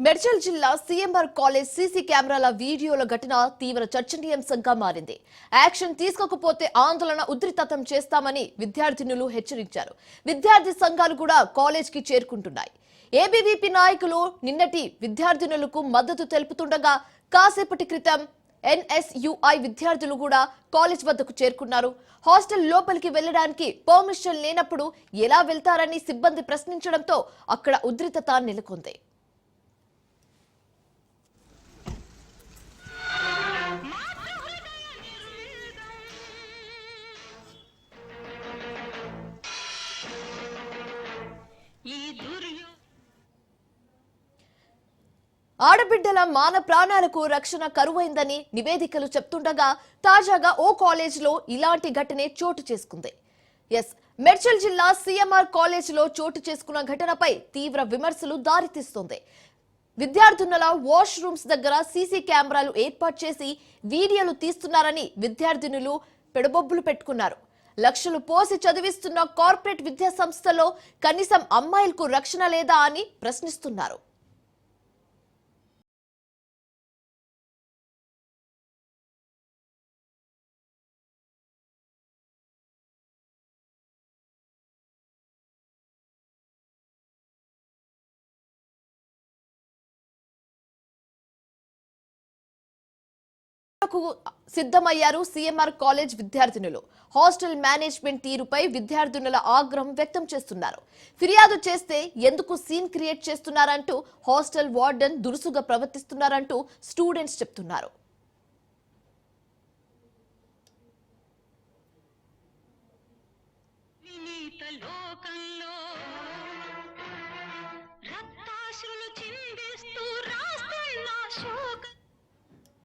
మేడ్చల్ జిల్లా CMR college CC కెమెరాల వీడియోల ఘటన తీవ్ర చర్చనీయాంశంగా మారింది. యాక్షన్ తీసుకోకపోతే ఆందోళన ఉధృతం చేస్తామని విద్యార్థినులు హెచ్చరించారు. విద్యార్థి సంఘాలు కూడా కాలేజ్కి చేరుకుంటున్నాయి. ఏబీవీపీ నాయకులు నిన్నటి విద్యార్థినులకు మద్దతు తెలుపుతుండగా కాసేపటి క్రితం ఎన్ఎస్యుఐ విద్యార్థులు కూడా కాలేజ్ వద్దకు చేరుకున్నారు. హాస్టల్ లోపలికి వెళ్లడానికి పర్మిషన్ లేనప్పుడు ఎలా వెళ్తారని సిబ్బంది ప్రశ్నించడంతో అక్కడ ఉద్రిక్తత నెలకొంది. ఆడబిడ్డల మాన ప్రాణాలకు రక్షణ కరువైందని నివేదికలు చెప్తుండగా తాజాగా ఓ కాలేజీలో ఇలాంటి ఘటనే చోటు చేసుకుంది. మేడ్చల్ జిల్లా సీఎంఆర్ కాలేజీలో చోటు చేసుకున్న ఘటనపై తీవ్ర విమర్శలు దారితీస్తోంది. విద్యార్థినుల వాష్ రూమ్స్ దగ్గర సీసీ కెమెరాలు ఏర్పాటు చేసి వీడియోలు తీస్తున్నారని విద్యార్థినులు పెడబొబ్బులు పెట్టుకున్నారు. లక్షలు పోసి చదివిస్తున్న కార్పొరేట్ విద్యా సంస్థలో కనీసం అమ్మాయిలకు రక్షణ లేదా అని ప్రశ్నిస్తున్నారు. సిద్ధమయ్యారు సీఎంఆర్ కాలేజ్ విద్యార్థినులు. హాస్టల్ మేనేజ్మెంట్ తీరుపై విద్యార్థినుల ఆగ్రహం వ్యక్తం చేస్తున్నారు. ఫిర్యాదు చేస్తే ఎందుకు సీన్ క్రియేట్ చేస్తున్నారంటూ హాస్టల్ వార్డెన్ దురుసుగా ప్రవర్తిస్తున్నారంటూ స్టూడెంట్స్ చెప్తున్నారు.